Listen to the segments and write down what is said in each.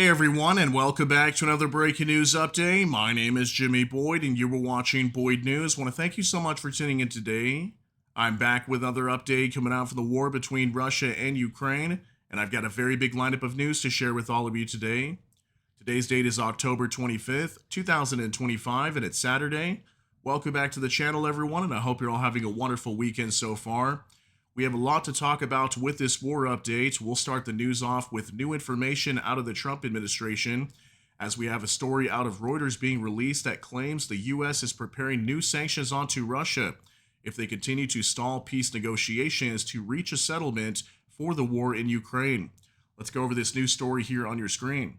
Hey everyone, and welcome back to another breaking news update. My name is Jimmy Boyd, and you were watching Boyd News. Want to thank you so much for tuning in today. I'm back with another update coming out from the war between Russia and Ukraine, and I've got a very big lineup of news to share with all of you today. Today's date is October 25th, 2025, and it's Saturday. Welcome back to the channel, everyone, and I hope you're all having a wonderful weekend so far. We have a lot to talk about with this war update. We'll start the news off with new information out of the Trump administration, as we have a story out of Reuters being released that claims the U.S. is preparing new sanctions onto Russia if they continue to stall peace negotiations to reach a settlement for the war in Ukraine. Let's go over this news story here on your screen.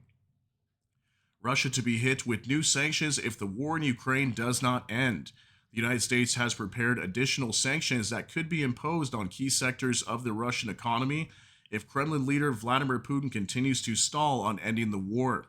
Russia to be hit with new sanctions if the war in Ukraine does not end. The United States has prepared additional sanctions that could be imposed on key sectors of the Russian economy if Kremlin leader Vladimir Putin continues to stall on ending the war.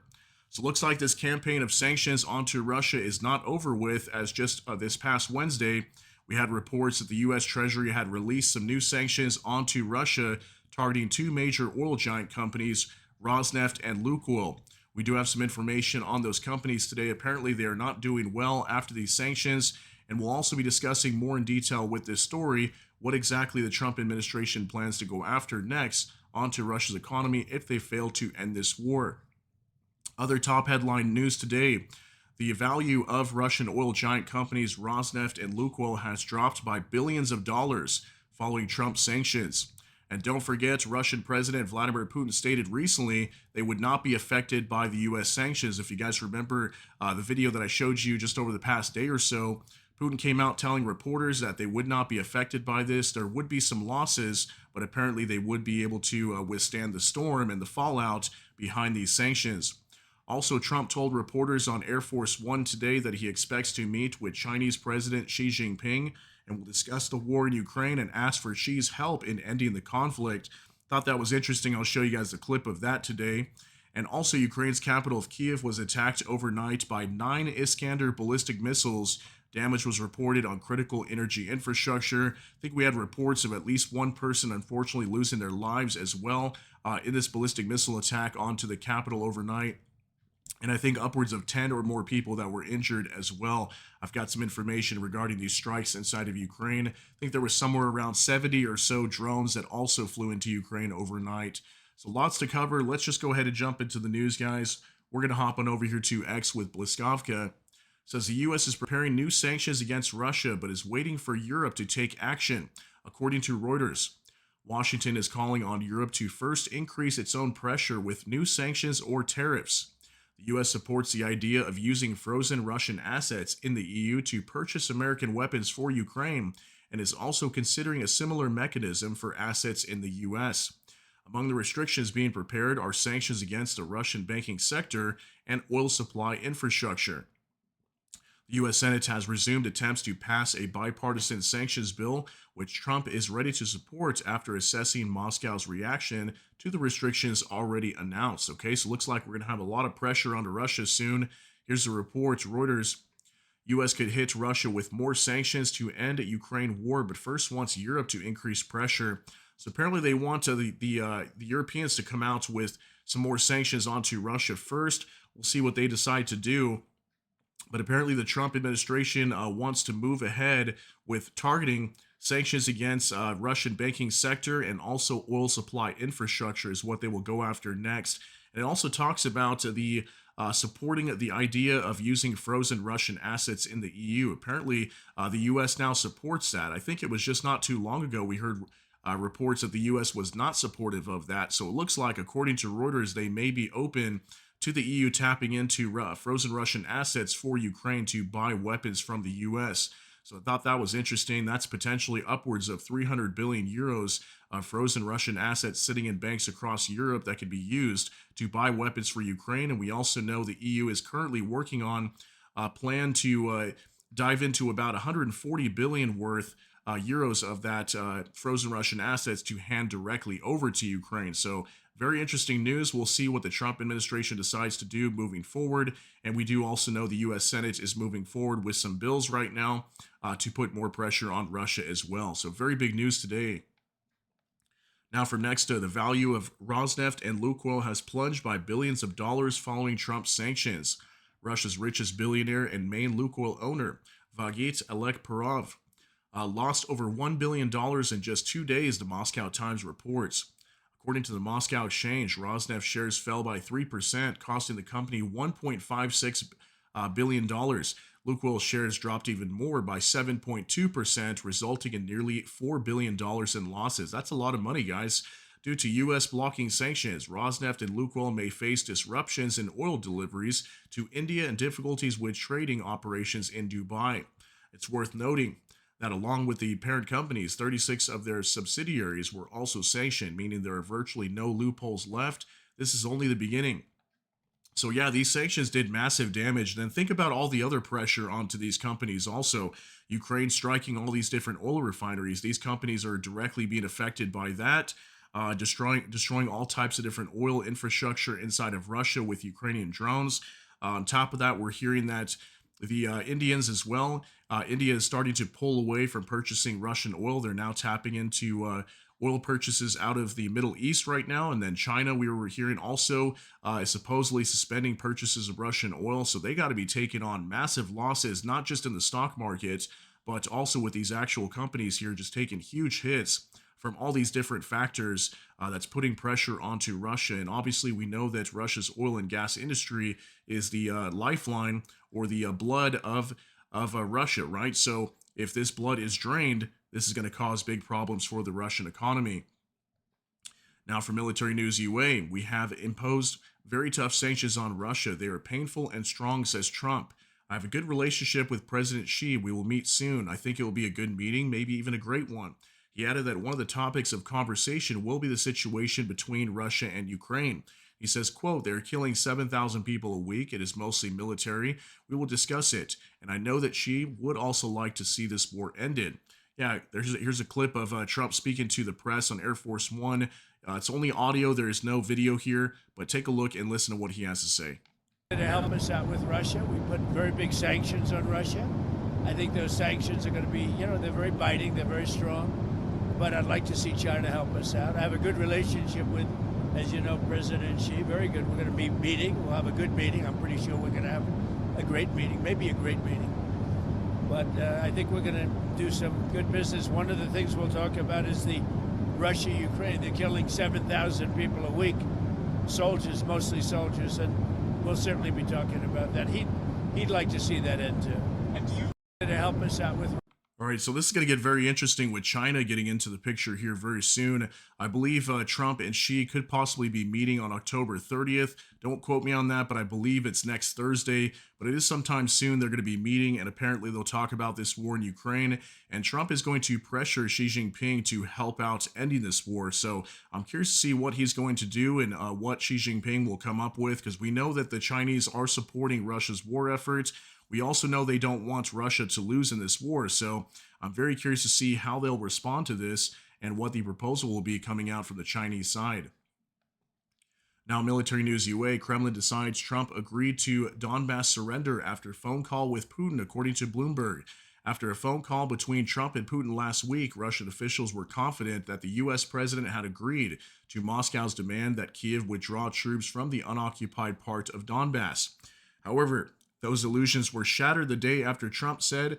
So it looks like this campaign of sanctions onto Russia is not over with, as just this past Wednesday, we had reports that the U.S. Treasury had released some new sanctions onto Russia targeting two major oil giant companies, Rosneft and Lukoil. We do have some information on those companies today. Apparently, they are not doing well after these sanctions. And we'll also be discussing more in detail with this story what exactly the Trump administration plans to go after next onto Russia's economy if they fail to end this war. Other top headline news today: the value of Russian oil giant companies Rosneft and Lukoil has dropped by billions of dollars following Trump's sanctions. And don't forget, Russian President Vladimir Putin stated recently they would not be affected by the U.S. sanctions. If you guys remember the video that I showed you just over the past day or so, Putin came out telling reporters that they would not be affected by this. There would be some losses, but apparently they would be able to withstand the storm and the fallout behind these sanctions. Also, Trump told reporters on Air Force One today that he expects to meet with Chinese President Xi Jinping and will discuss the war in Ukraine and ask for Xi's help in ending the conflict. Thought that was interesting. I'll show you guys a clip of that today. And also, Ukraine's capital of Kiev was attacked overnight by 9 Iskander ballistic missiles. Damage was reported on critical energy infrastructure. I think we had reports of at least one person unfortunately losing their lives as well in this ballistic missile attack onto the capital overnight. And I think upwards of 10 or more people that were injured as well. I've got some information regarding these strikes inside of Ukraine. I think there was somewhere around 70 or so drones that also flew into Ukraine overnight. So lots to cover. Let's just go ahead and jump into the news, guys. We're going to hop on over here to X with Bliskovka. Says the U.S. is preparing new sanctions against Russia, but is waiting for Europe to take action, according to Reuters. Washington is calling on Europe to first increase its own pressure with new sanctions or tariffs. The U.S. supports the idea of using frozen Russian assets in the EU to purchase American weapons for Ukraine, and is also considering a similar mechanism for assets in the U.S. Among the restrictions being prepared are sanctions against the Russian banking sector and oil supply infrastructure. The U.S. Senate has resumed attempts to pass a bipartisan sanctions bill, which Trump is ready to support after assessing Moscow's reaction to the restrictions already announced. Okay, so it looks like we're going to have a lot of pressure onto Russia soon. Here's the report. Reuters: U.S. could hit Russia with more sanctions to end a Ukraine war, but first wants Europe to increase pressure. So apparently they want the Europeans to come out with some more sanctions onto Russia first. We'll see what they decide to do. But apparently the Trump administration wants to move ahead with targeting sanctions against Russian banking sector and also oil supply infrastructure is what they will go after next. And it also talks about the supporting the idea of using frozen Russian assets in the EU. Apparently, the U.S. now supports that. I think it was just not too long ago we heard reports that the U.S. was not supportive of that. So it looks like, according to Reuters, they may be open to the EU tapping into frozen Russian assets for Ukraine to buy weapons from the U.S. So I thought that was interesting. That's potentially upwards of 300 billion euros of frozen Russian assets sitting in banks across Europe that could be used to buy weapons for Ukraine. And we also know the EU is currently working on a plan to dive into about 140 billion worth euros of that frozen Russian assets to hand directly over to Ukraine. So very interesting news. We'll see what the Trump administration decides to do moving forward. And we do also know the U.S. Senate is moving forward with some bills right now to put more pressure on Russia as well. So very big news today. Now, from next to the value of Rosneft and Lukoil has plunged by billions of dollars following Trump's sanctions. Russia's richest billionaire and main Lukoil owner, Vagit Alekperov, lost over $1 billion dollars in just 2 days, the Moscow Times reports. According to the Moscow Exchange, Rosneft shares fell by 3%, costing the company $1.56 billion dollars. Lukoil shares dropped even more by 7.2%, resulting in nearly $4 billion dollars in losses. That's a lot of money, guys. Due to U.S. blocking sanctions, Rosneft and Lukoil may face disruptions in oil deliveries to India and difficulties with trading operations in Dubai. It's worth noting that along with the parent companies, 36 of their subsidiaries were also sanctioned, meaning there are virtually no loopholes left. This is only the beginning. So yeah, these sanctions did massive damage. Then think about all the other pressure onto these companies. Also, Ukraine striking all these different oil refineries. These companies are directly being affected by that, destroying all types of different oil infrastructure inside of Russia with Ukrainian drones. On top of that, we're hearing that the Indians as well. India is starting to pull away from purchasing Russian oil. They're now tapping into oil purchases out of the Middle East right now. And then China, we were hearing also is supposedly suspending purchases of Russian oil. So they got to be taking on massive losses, not just in the stock market, but also with these actual companies here just taking huge hits from all these different factors that's putting pressure onto Russia. And obviously, we know that Russia's oil and gas industry is the lifeline or the blood of Russia, right? So if this blood is drained, this is going to cause big problems for the Russian economy. Now, for military news UA, we have imposed very tough sanctions on Russia. They are painful and strong, says Trump. I have a good relationship with President Xi. We will meet soon. I think it will be a good meeting, maybe even a great one. He added that one of the topics of conversation will be the situation between Russia and Ukraine. He says, quote, they're killing 7,000 people a week. It is mostly military. We will discuss it. And I know that Xi would also like to see this war ended. Yeah, here's a clip of Trump speaking to the press on Air Force One. It's only audio. There is no video here, but take a look and listen to what he has to say. To help us out with Russia, we put very big sanctions on Russia. I think those sanctions are going to be, they're very biting, they're very strong. But I'd like to see China help us out. I have a good relationship with, as you know, President Xi. Very good. We're going to be meeting. We'll have a good meeting. I'm pretty sure we're going to have a great meeting, maybe a great meeting. But I think we're going to do some good business. One of the things we'll talk about is the Russia-Ukraine. They're killing 7,000 people a week, soldiers, mostly soldiers, and we'll certainly be talking about that. He'd like to see that end too. And do you to help us out with? All right, so this is going to get very interesting with China getting into the picture here very soon. I believe Trump and Xi could possibly be meeting on October 30th. Don't quote me on that, but I believe it's next Thursday. But it is sometime soon they're going to be meeting, and apparently they'll talk about this war in Ukraine. And Trump is going to pressure Xi Jinping to help out ending this war. So I'm curious to see what he's going to do and what Xi Jinping will come up with, because we know that the Chinese are supporting Russia's war efforts. We also know they don't want Russia to lose in this war, so I'm very curious to see how they'll respond to this and what the proposal will be coming out from the Chinese side. Now, military news UA, Kremlin decides Trump agreed to Donbass surrender after phone call with Putin, according to Bloomberg. After a phone call between Trump and Putin last week, Russian officials were confident that the U.S. president had agreed to Moscow's demand that Kyiv withdraw troops from the unoccupied part of Donbass. However, those illusions were shattered the day after Trump said,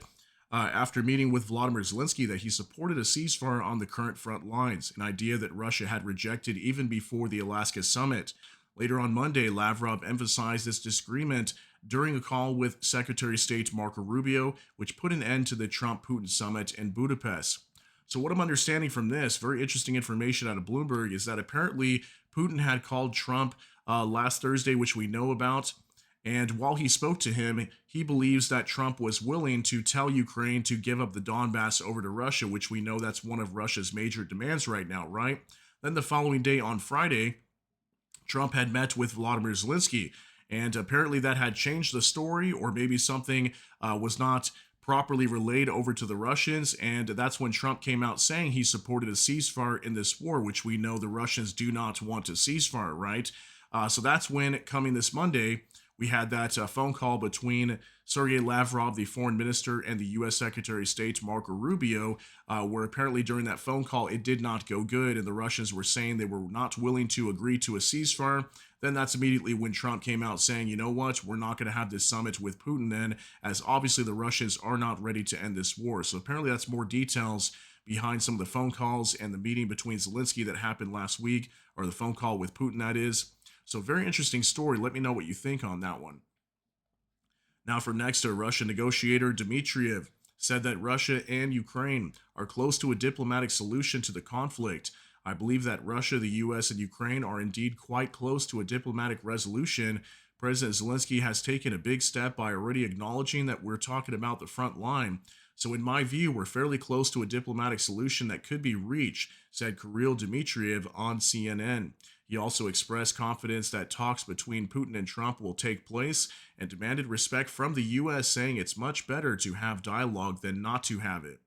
after meeting with Volodymyr Zelensky, that he supported a ceasefire on the current front lines, an idea that Russia had rejected even before the Alaska summit. Later on Monday, Lavrov emphasized this disagreement during a call with Secretary of State Marco Rubio, which put an end to the Trump-Putin summit in Budapest. So what I'm understanding from this, very interesting information out of Bloomberg, is that apparently Putin had called Trump last Thursday, which we know about. And while he spoke to him, he believes that Trump was willing to tell Ukraine to give up the Donbass over to Russia, which we know that's one of Russia's major demands right now, right? Then the following day on Friday, Trump had met with Volodymyr Zelensky, and apparently that had changed the story, or maybe something was not properly relayed over to the Russians, and that's when Trump came out saying he supported a ceasefire in this war, which we know the Russians do not want a ceasefire, right? So that's when, coming this Monday, we had that phone call between Sergei Lavrov, the foreign minister, and the U.S. Secretary of State Marco Rubio, where apparently during that phone call it did not go good, and the Russians were saying they were not willing to agree to a ceasefire. Then that's immediately when Trump came out saying, you know what, we're not going to have this summit with Putin then, as obviously the Russians are not ready to end this war. So apparently that's more details behind some of the phone calls and the meeting between Zelensky that happened last week, or the phone call with Putin, that is. So, very interesting story. Let me know what you think on that one. Now, for next, a Russian negotiator, Dmitriev, said that Russia and Ukraine are close to a diplomatic solution to the conflict. I believe that Russia, the US, and Ukraine are indeed quite close to a diplomatic resolution. President Zelensky has taken a big step by already acknowledging that we're talking about the front line. So, in my view, we're fairly close to a diplomatic solution that could be reached, said Kirill Dmitriev on CNN. He also expressed confidence that talks between Putin and Trump will take place and demanded respect from the U.S., saying it's much better to have dialogue than not to have it.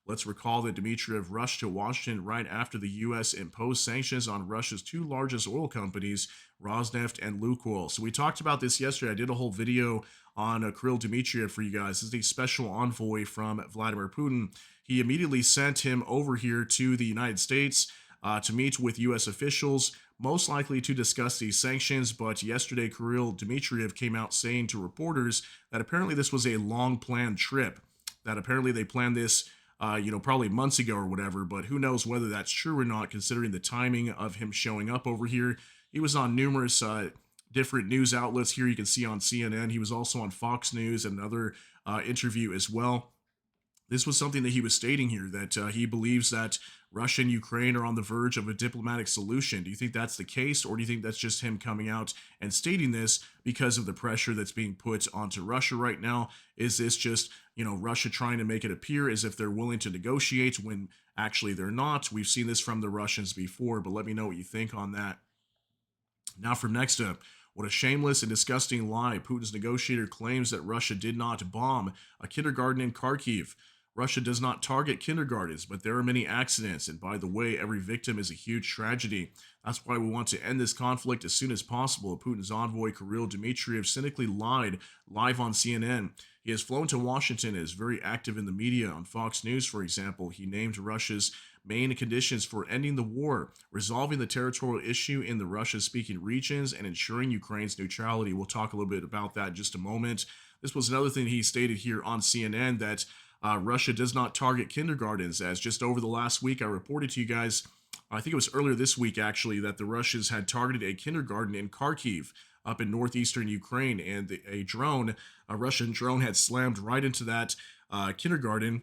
Let's recall that Dmitriev rushed to Washington right after the U.S. imposed sanctions on Russia's two largest oil companies, Rosneft and Lukoil. So we talked about this yesterday. I did a whole video on Kirill Dmitriev for you guys. This is the special envoy from Vladimir Putin. He immediately sent him over here to the United States to meet with U.S. officials, most likely to discuss these sanctions. But yesterday, Kirill Dmitriev came out saying to reporters that apparently this was a long-planned trip, that apparently they planned this probably months ago or whatever, but who knows whether that's true or not, considering the timing of him showing up over here. He was on numerous different news outlets here. You can see on CNN. He was also on Fox News and another interview as well. This was something that he was stating here, that he believes that Russia and Ukraine are on the verge of a diplomatic solution. Do you think that's the case, or do you think that's just him coming out and stating this because of the pressure that's being put onto Russia right now? Is this just, Russia trying to make it appear as if they're willing to negotiate when actually they're not? We've seen this from the Russians before, but let me know what you think on that. Now, for next up, what a shameless and disgusting lie. Putin's negotiator claims that Russia did not bomb a kindergarten in Kharkiv. Russia does not target kindergartens, but there are many accidents. And by the way, every victim is a huge tragedy. That's why we want to end this conflict as soon as possible. Putin's envoy, Kirill Dmitriev, cynically lied live on CNN. He has flown to Washington and is very active in the media. On Fox News, for example, he named Russia's main conditions for ending the war, resolving the territorial issue in the Russian-speaking regions, and ensuring Ukraine's neutrality. We'll talk a little bit about that in just a moment. This was another thing he stated here on CNN, that Russia does not target kindergartens, as just over the last week I reported to you guys, I think it was earlier this week actually, that the Russians had targeted a kindergarten in Kharkiv up in northeastern Ukraine, and a Russian drone had slammed right into that kindergarten.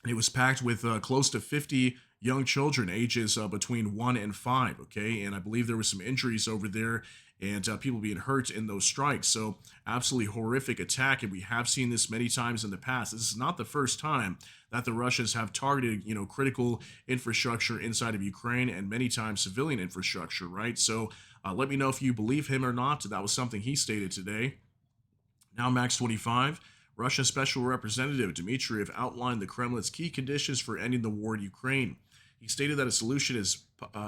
And it was packed with close to 50 young children, ages between 1 and 5, okay? And I believe there were some injuries over there, and people being hurt in those strikes. So absolutely horrific attack, and we have seen this many times in the past. This is not the first time that the Russians have targeted, critical infrastructure inside of Ukraine, and many times civilian infrastructure, right? So let me know if you believe him or not. That was something he stated today. Now, Max 25. Russia's special representative Dmitriev outlined the Kremlin's key conditions for ending the war in Ukraine. He stated that a solution is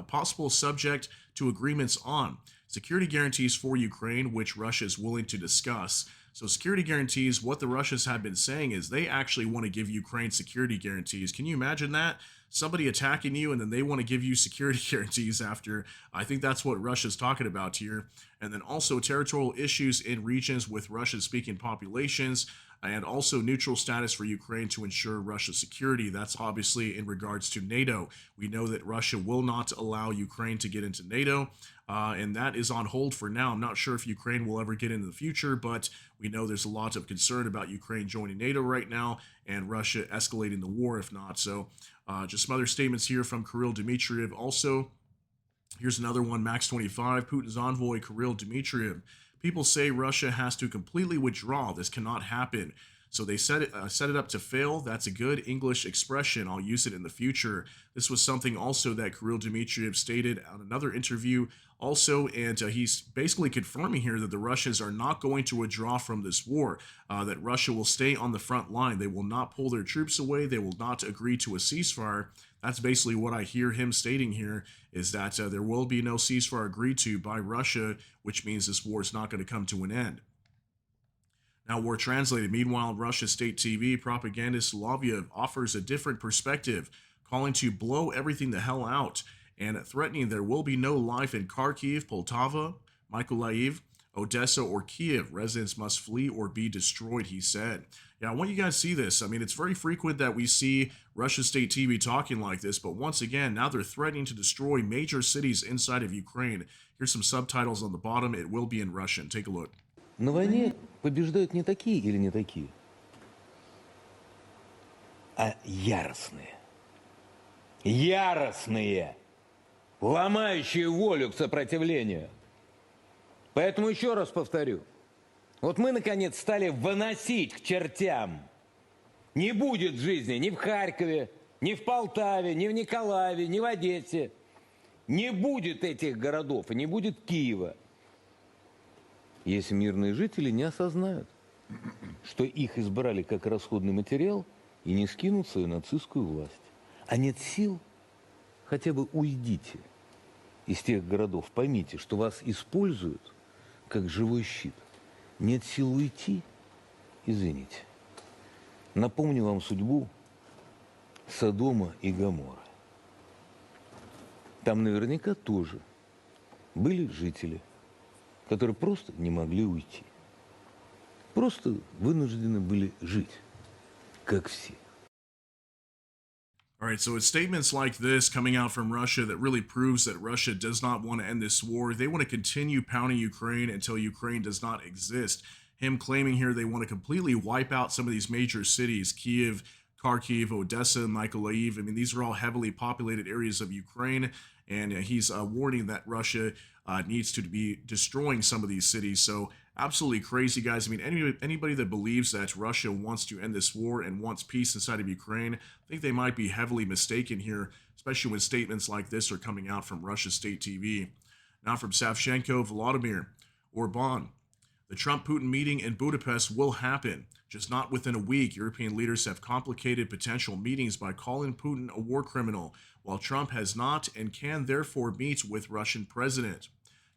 possible subject to agreements on security guarantees for Ukraine, which Russia is willing to discuss. So security guarantees, what the Russians have been saying is they actually want to give Ukraine security guarantees. Can you imagine that? Somebody attacking you and then they want to give you security guarantees after. I think that's what Russia's talking about here. And then also territorial issues in regions with Russian-speaking populations, and also neutral status for Ukraine to ensure Russia's security. That's obviously in regards to NATO. We know that Russia will not allow Ukraine to get into NATO, and that is on hold for now. I'm not sure if Ukraine will ever get into the future, but we know there's a lot of concern about Ukraine joining NATO right now and Russia escalating the war if not. So just some other statements here from Kirill Dmitriev. Also, here's another one, Max 25, Putin's envoy Kirill Dmitriev. People say Russia has to completely withdraw. This cannot happen. So they set it up to fail. That's a good English expression. I'll use it in the future. This was something also that Kirill Dmitriev stated on another interview also, and he's basically confirming here that the Russians are not going to withdraw from this war, that Russia will stay on the front line. They will not pull their troops away. They will not agree to a ceasefire. That's basically what I hear him stating here, is that there will be no ceasefire agreed to by Russia, which means this war is not going to come to an end. Now, War Translated. Meanwhile, Russia's state TV propagandist Solovyev offers a different perspective, calling to blow everything the hell out and threatening there will be no life in Kharkiv, Poltava, Mykolaiv, Odessa, or Kiev. Residents must flee or be destroyed, he said. Yeah, I want you guys to see this. I mean, it's very frequent that we see Russia's state TV talking like this, but once again, now they're threatening to destroy major cities inside of Ukraine. Here's some subtitles on the bottom. It will be in Russian. Take a look. На войне побеждают не такие или не такие, а яростные. Яростные, ломающие волю к сопротивлению. Поэтому еще раз повторю. Вот мы, наконец, стали выносить к чертям. Не будет жизни ни в Харькове, ни в Полтаве, ни в Николаеве, ни в Одессе. Не будет этих городов и не будет Киева, если мирные жители не осознают, что их избрали как расходный материал и не скинут свою нацистскую власть. А нет сил, хотя бы уйдите из тех городов. Поймите, что вас используют как живой щит. Нет сил уйти, извините. Напомню вам судьбу Содома и Гоморры. Там наверняка тоже были жители, которые просто не могли уйти. Просто вынуждены были жить, как все. All right, so it's statements like this coming out from Russia that really proves that Russia does not want to end this war. They want to continue pounding Ukraine until Ukraine does not exist. Him claiming here they want to completely wipe out some of these major cities, Kiev, Kharkiv, Odessa, Mykolaiv. I mean, these are all heavily populated areas of Ukraine, and he's warning that Russia needs to be destroying some of these cities. So absolutely crazy, guys. I mean, anybody that believes that Russia wants to end this war and wants peace inside of Ukraine, I think they might be heavily mistaken here, especially when statements like this are coming out from Russia's state TV. Now from Savchenko, Volodymyr Orban. The Trump-Putin meeting in Budapest will happen, just not within a week. European leaders have complicated potential meetings by calling Putin a war criminal, while Trump has not and can therefore meet with Russian president.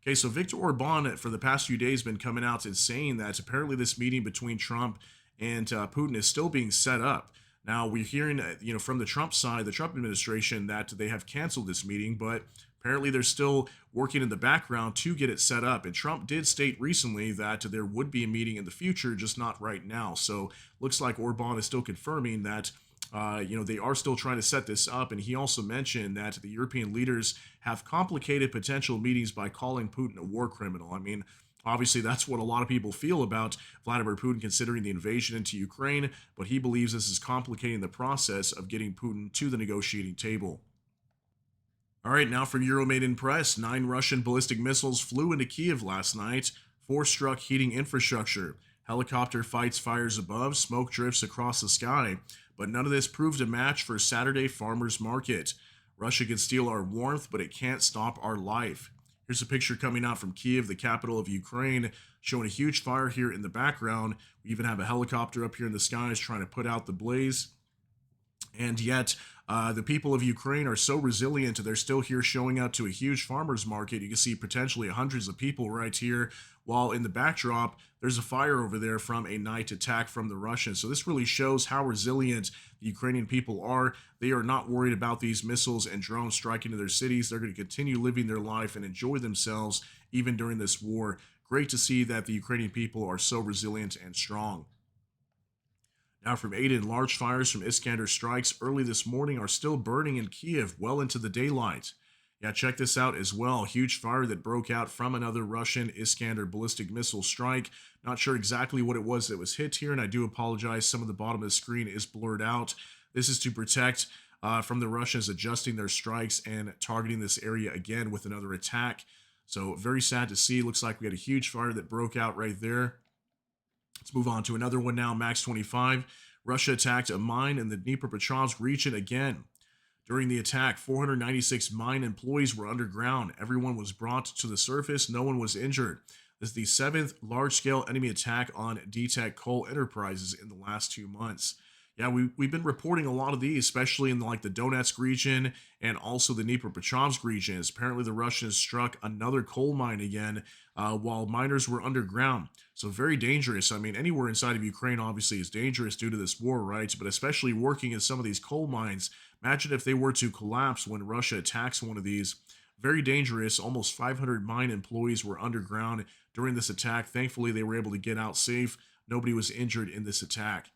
Okay, so Viktor Orban for the past few days been coming out and saying that apparently this meeting between Trump and Putin is still being set up. Now we're hearing, from the Trump side, the Trump administration, that they have canceled this meeting, but apparently they're still working in the background to get it set up. And Trump did state recently that there would be a meeting in the future, just not right now. So looks like Orban is still confirming that they are still trying to set this up. And he also mentioned that the European leaders have complicated potential meetings by calling Putin a war criminal. I mean, obviously, that's what a lot of people feel about Vladimir Putin considering the invasion into Ukraine, but he believes this is complicating the process of getting Putin to the negotiating table. All right, now from Euromaidan Press, 9 Russian ballistic missiles flew into Kiev last night. 4 struck heating infrastructure. Helicopter fights fires above, smoke drifts across the sky. But none of this proved a match for Saturday farmers market. Russia can steal our warmth, but it can't stop our life. Here's a picture coming out from Kiev, the capital of Ukraine, showing a huge fire here in the background. We even have a helicopter up here in the skies trying to put out the blaze. And yet, the people of Ukraine are so resilient. They're still here showing up to a huge farmers market. You can see potentially hundreds of people right here, while in the backdrop, there's a fire over there from a night attack from the Russians. So this really shows how resilient the Ukrainian people are. They are not worried about these missiles and drones striking into their cities. They're going to continue living their life and enjoy themselves even during this war. Great to see that the Ukrainian people are so resilient and strong. Now from Aden, large fires from Iskander strikes early this morning are still burning in Kiev well into the daylight. Yeah, check this out as well. Huge fire that broke out from another Russian Iskander ballistic missile strike. Not sure exactly what it was that was hit here, and I do apologize. Some of the bottom of the screen is blurred out. This is to protect from the Russians adjusting their strikes and targeting this area again with another attack. So very sad to see. Looks like we had a huge fire that broke out right there. Let's move on to another one now, Max 25. Russia attacked a mine in the Dnipropetrovsk region again. During the attack, 496 mine employees were underground. Everyone was brought to the surface. No one was injured. This is the 7th large-scale enemy attack on DTEC coal enterprises in the last 2 months. Yeah, we've been reporting a lot of these, especially in like the Donetsk region and also the Dnipropetrovsk regions. Apparently, the Russians struck another coal mine again while miners were underground. So very dangerous. I mean, anywhere inside of Ukraine obviously is dangerous due to this war, right? But especially working in some of these coal mines. Imagine if they were to collapse when Russia attacks one of these. Very dangerous. Almost 500 mine employees were underground during this attack. Thankfully, they were able to get out safe. Nobody was injured in this attack.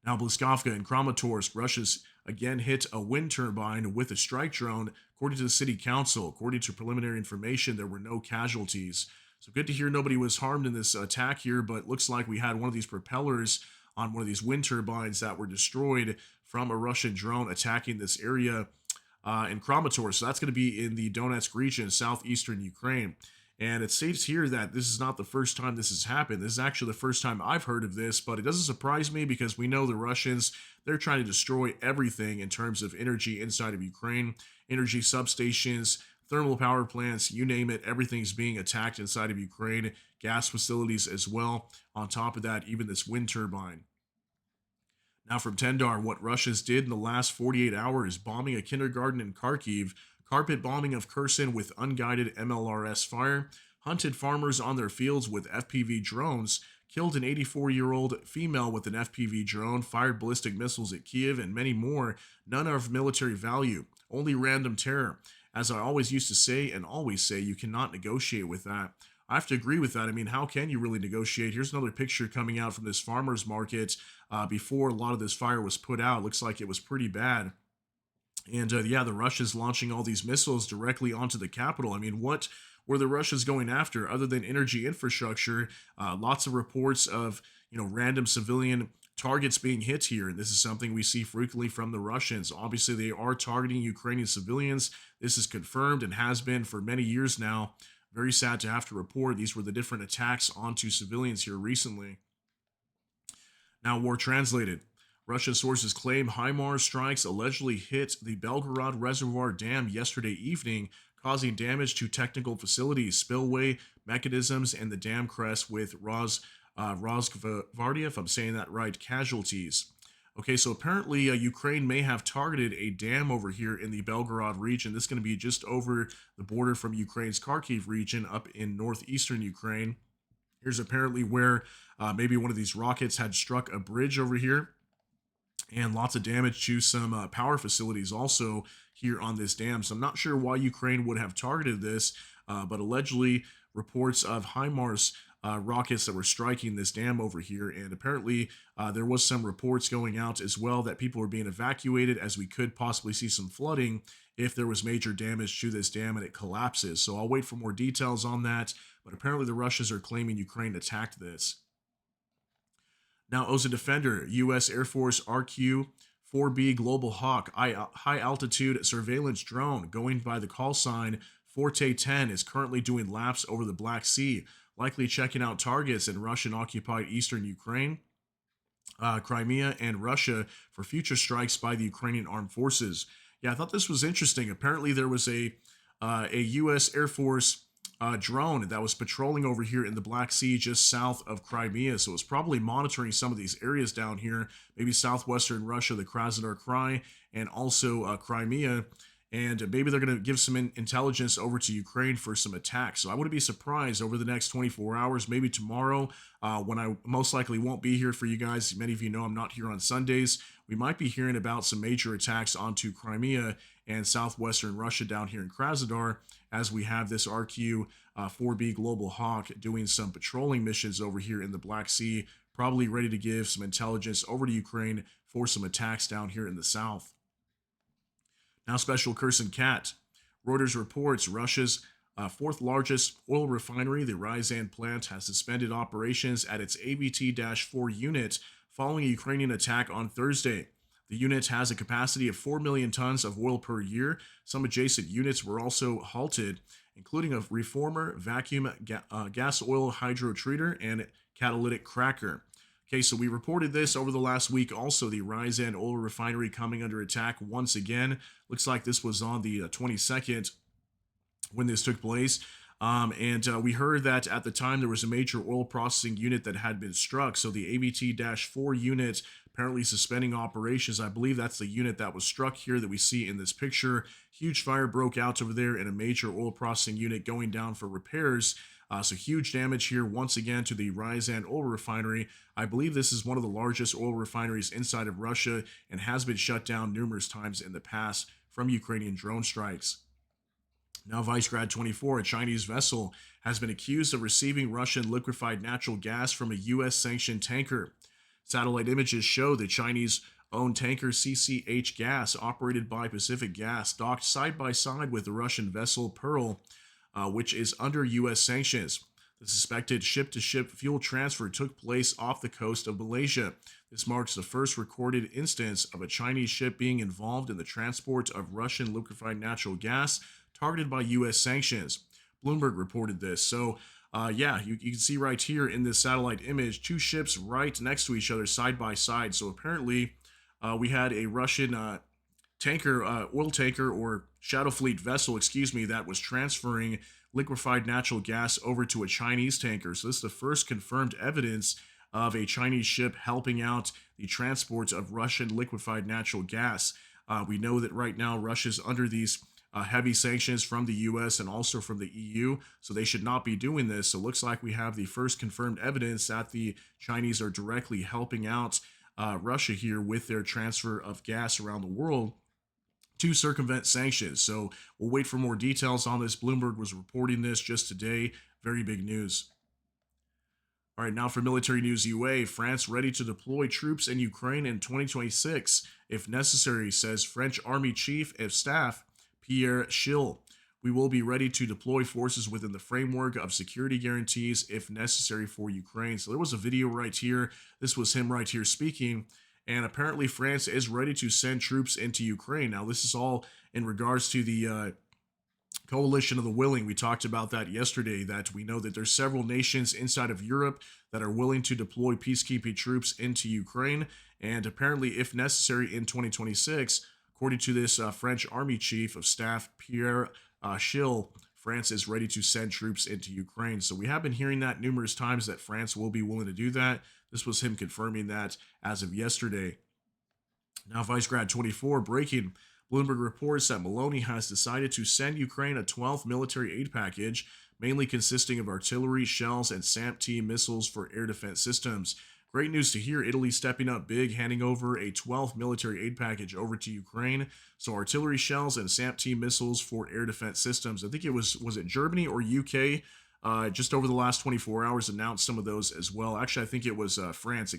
Now, Bliskovka and Kramatorsk, Russia's again hit a wind turbine with a strike drone. According to the city council, according to preliminary information, there were no casualties. So good to hear nobody was harmed in this attack here, but looks like we had one of these propellers on one of these wind turbines that were destroyed from a Russian drone attacking this area in Kramatorsk. So that's going to be in the Donetsk region, southeastern Ukraine. And it states here that this is not the first time this has happened. This is actually the first time I've heard of this, but it doesn't surprise me because we know the Russians, they're trying to destroy everything in terms of energy inside of Ukraine, energy substations, thermal power plants, you name it, everything's being attacked inside of Ukraine, gas facilities as well. On top of that, even this wind turbine. Now from Tendar, what Russia's did in the last 48 hours, bombing a kindergarten in Kharkiv, carpet bombing of Kherson with unguided MLRS fire, hunted farmers on their fields with FPV drones, killed an 84-year-old female with an FPV drone, fired ballistic missiles at Kiev, and many more, none of military value, only random terror. As I always used to say and always say, you cannot negotiate with that. I have to agree with that. I mean, how can you really negotiate? Here's another picture coming out from this farmer's market before a lot of this fire was put out. Looks like it was pretty bad. And yeah, the Russians launching all these missiles directly onto the capital. I mean, what were the Russians going after other than energy infrastructure? Lots of reports of, random civilian targets being hit here. And this is something we see frequently from the Russians. Obviously, they are targeting Ukrainian civilians. This is confirmed and has been for many years now. Very sad to have to report these were the different attacks onto civilians here recently. Now, war translated. Russian sources claim HIMARS strikes allegedly hit the Belgorod Reservoir Dam yesterday evening, causing damage to technical facilities, spillway mechanisms, and the dam crest with Rozgvardia, if I'm saying that right, casualties. Okay, so apparently Ukraine may have targeted a dam over here in the Belgorod region. This is going to be just over the border from Ukraine's Kharkiv region up in northeastern Ukraine. Here's apparently where maybe one of these rockets had struck a bridge over here, and lots of damage to some power facilities also here on this dam. So I'm not sure why Ukraine would have targeted this, but allegedly reports of HIMARS rockets that were striking this dam over here. And apparently there was some reports going out as well that people were being evacuated, as we could possibly see some flooding if there was major damage to this dam and it collapses. So I'll wait for more details on that. But apparently the Russians are claiming Ukraine attacked this. Now, Oza Defender, U.S. Air Force RQ-4B Global Hawk high-altitude surveillance drone going by the call sign Forte 10 is currently doing laps over the Black Sea, likely checking out targets in Russian-occupied eastern Ukraine, Crimea, and Russia for future strikes by the Ukrainian armed forces. Yeah, I thought this was interesting. Apparently, there was a U.S. Air Force drone that was patrolling over here in the Black Sea just south of Crimea. So it's probably monitoring some of these areas down here, maybe southwestern Russia, the Krasnodar Krai, and also Crimea. And maybe they're going to give some intelligence over to Ukraine for some attacks. So I wouldn't be surprised over the next 24 hours, maybe tomorrow, when I most likely won't be here for you guys. Many of you know I'm not here on Sundays. We might be hearing about some major attacks onto Crimea and southwestern Russia down here in Krasnodar, as we have this RQ-4B Global Hawk doing some patrolling missions over here in the Black Sea, probably ready to give some intelligence over to Ukraine for some attacks down here in the south. Now, special Kherson Cat. Reuters reports Russia's fourth largest oil refinery, the Ryazan plant, has suspended operations at its AVT-4 unit following a Ukrainian attack on Thursday. The unit has a capacity of 4 million tons of oil per year. Some adjacent units were also halted, including a reformer, vacuum gas oil hydrotreater, and catalytic cracker. Okay, so we reported this over the last week. Also, the Ryazan oil refinery coming under attack once again. Looks like this was on the 22nd when this took place. And we heard that at the time there was a major oil processing unit that had been struck. So the AVT-4 unit apparently suspending operations. I believe that's the unit that was struck here that we see in this picture. Huge fire broke out over there in a major oil processing unit going down for repairs. So huge damage here once again to the Ryazan oil refinery. I believe this is one of the largest oil refineries inside of Russia and has been shut down numerous times in the past from Ukrainian drone strikes. Now, Vicegrad 24, a Chinese vessel, has been accused of receiving Russian liquefied natural gas from a U.S. sanctioned tanker. Satellite images show the Chinese owned tanker CCH Gas, operated by Pacific Gas, docked side by side with the Russian vessel Pearl, which is under U.S. sanctions. The suspected ship to ship fuel transfer took place off the coast of Malaysia. This marks the first recorded instance of a Chinese ship being involved in the transport of Russian liquefied natural gas targeted by U.S. sanctions. Bloomberg reported this. So, you can see right here in this satellite image, two ships right next to each other, side by side. So apparently, we had a Russian oil tanker or shadow fleet vessel, that was transferring liquefied natural gas over to a Chinese tanker. So this is the first confirmed evidence of a Chinese ship helping out the transport of Russian liquefied natural gas. We know that right now Russia's under these heavy sanctions from the U.S. and also from the EU, so they should not be doing this. So it looks like we have the first confirmed evidence that the Chinese are directly helping out Russia here with their transfer of gas around the world to circumvent sanctions. So we'll wait for more details on this. Bloomberg was reporting this just today. Very big news. All right, now for military news UA. France ready to deploy troops in Ukraine in 2026 if necessary, says French Army Chief of Staff Pierre Schill. We will be ready to deploy forces within the framework of security guarantees if necessary for Ukraine. So there was a video right here. This was him right here speaking. And apparently France is ready to send troops into Ukraine. Now, this is all in regards to the coalition of the willing. We talked about that yesterday, that we know that there's several nations inside of Europe that are willing to deploy peacekeeping troops into Ukraine. And apparently, if necessary in 2026, according to this French Army Chief of Staff, Pierre Schill, France is ready to send troops into Ukraine. So we have been hearing that numerous times that France will be willing to do that. This was him confirming that as of yesterday. Now, Vicegrad 24 breaking. Bloomberg reports that Maloney has decided to send Ukraine a 12th military aid package, mainly consisting of artillery, shells, and SAMP-T missiles for air defense systems. Great news to hear. Italy stepping up big, handing over a 12th military aid package over to Ukraine. So artillery shells and SAMP-T missiles for air defense systems. I think it was it Germany or UK? Just over the last 24 hours announced some of those as well. Actually, I think it was France,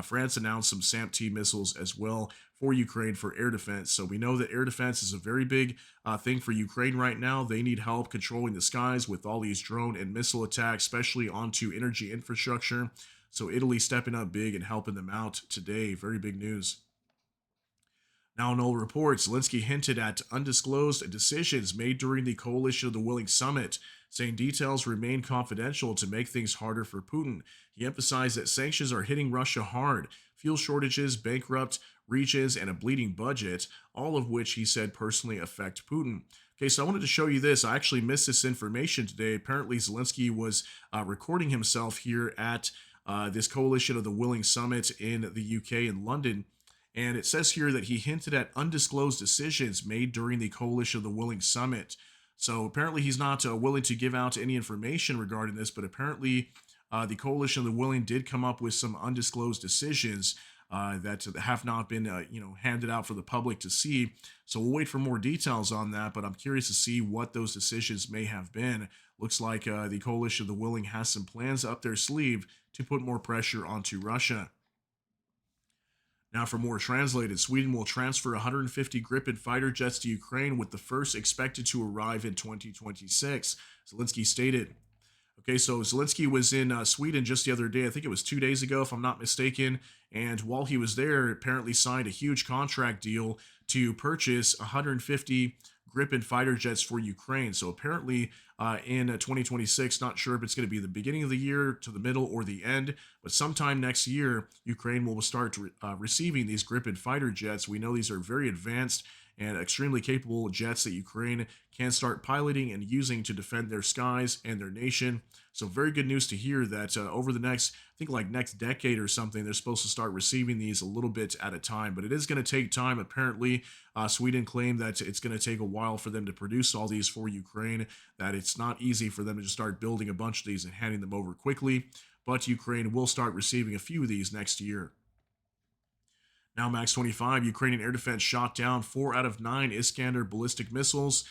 France announced some SAMP-T missiles as well for Ukraine for air defense. So we know that air defense is a very big thing for Ukraine right now. They need help controlling the skies with all these drone and missile attacks, especially onto energy infrastructure. So Italy stepping up big and helping them out today. Very big news. Now, in old reports, Zelensky hinted at undisclosed decisions made during the Coalition of the Willing summit, saying details remain confidential to make things harder for Putin. He emphasized that sanctions are hitting Russia hard, fuel shortages, bankrupt regions, and a bleeding budget, all of which he said personally affect Putin. Okay, so I wanted to show you this. I actually missed this information today. Apparently, Zelensky was recording himself here at this Coalition of the Willing summit in the UK in London. And it says here that he hinted at undisclosed decisions made during the Coalition of the Willing summit. So apparently he's not willing to give out any information regarding this, but apparently the Coalition of the Willing did come up with some undisclosed decisions that have not been handed out for the public to see. So we'll wait for more details on that, but I'm curious to see what those decisions may have been. Looks like the Coalition of the Willing has some plans up their sleeve to put more pressure onto Russia. Now, for more translated, Sweden will transfer 150 Gripen fighter jets to Ukraine, with the first expected to arrive in 2026, Zelensky stated. Okay, so Zelensky was in Sweden just the other day. I think it was 2 days ago, if I'm not mistaken. And while he was there, apparently signed a huge contract deal to purchase 150 Gripen fighter jets for Ukraine. So apparently in 2026, not sure if it's going to be the beginning of the year to the middle or the end, But sometime next year, Ukraine will start receiving these Gripen fighter jets. We know these are very advanced and extremely capable jets that Ukraine can start piloting and using to defend their skies and their nation. So very good news to hear that over the next, I think like next decade or something, they're supposed to start receiving these a little bit at a time. But it is going to take time. Apparently, Sweden claimed that it's going to take a while for them to produce all these for Ukraine, that it's not easy for them to just start building a bunch of these and handing them over quickly. But Ukraine will start receiving a few of these next year. Now, Max 25, Ukrainian air defense shot down 4 out of 9 Iskander ballistic missiles,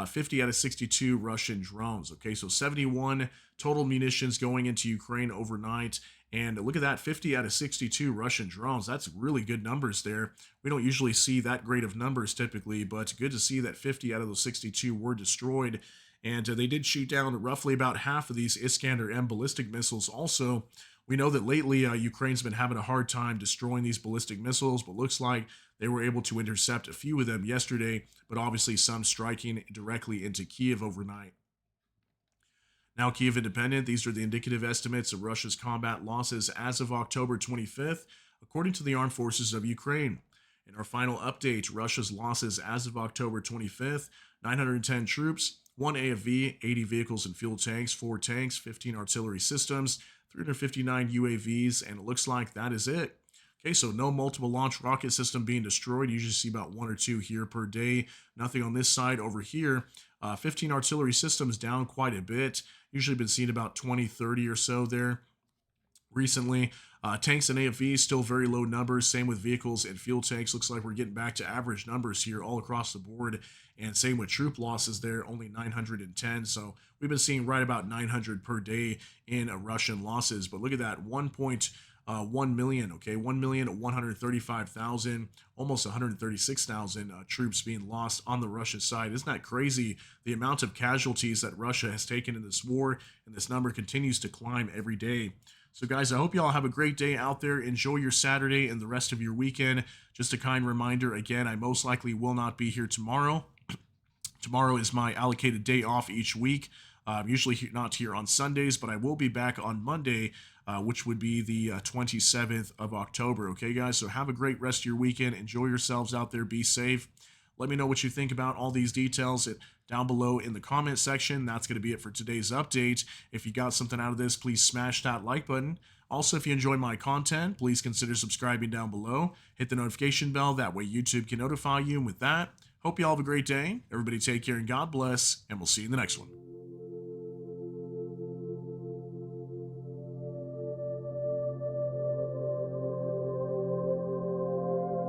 50 out of 62 Russian drones. Okay, so 71 total munitions going into Ukraine overnight. And look at that, 50 out of 62 Russian drones. That's really good numbers there. We don't usually see that great of numbers typically, but good to see that 50 out of those 62 were destroyed. And they did shoot down roughly about half of these Iskander M ballistic missiles also. We know that lately Ukraine's been having a hard time destroying these ballistic missiles, but looks like they were able to intercept a few of them yesterday, but obviously some striking directly into Kiev overnight. Now, Kiev Independent, these are the indicative estimates of Russia's combat losses as of October 25th, according to the Armed Forces of Ukraine. In our final update, Russia's losses as of October 25th, 910 troops, 1 AFV, 80 vehicles and fuel tanks, 4 tanks, 15 artillery systems, 359 UAVs, and it looks like that is it. Okay, so no multiple launch rocket system being destroyed. You usually see about 1 or 2 here per day. Nothing on this side. Over here, 15 artillery systems down quite a bit. Usually been seeing about 20, 30 or so there recently. Tanks and AFVs still very low numbers. Same with vehicles and fuel tanks. Looks like we're getting back to average numbers here all across the board. And same with troop losses there, only 910. So we've been seeing right about 900 per day in Russian losses. But look at that, 1.1 million, okay, 1,135,000, almost 136,000 troops being lost on the Russian side. Isn't that crazy? The amount of casualties that Russia has taken in this war, and this number continues to climb every day. So, guys, I hope you all have a great day out there. Enjoy your Saturday and the rest of your weekend. Just a kind reminder, again, I most likely will not be here tomorrow. Tomorrow is my allocated day off each week. I'm usually not here on Sundays, but I will be back on Monday, which would be the 27th of October. Okay, guys? So have a great rest of your weekend. Enjoy yourselves out there. Be safe. Let me know what you think about all these details down below in the comment section. That's going to be it for today's update. If you got something out of this, please smash that like button. Also, if you enjoy my content, please consider subscribing down below. Hit the notification bell. That way YouTube can notify you. And with that, hope you all have a great day. Everybody take care and God bless. And we'll see you in the next one.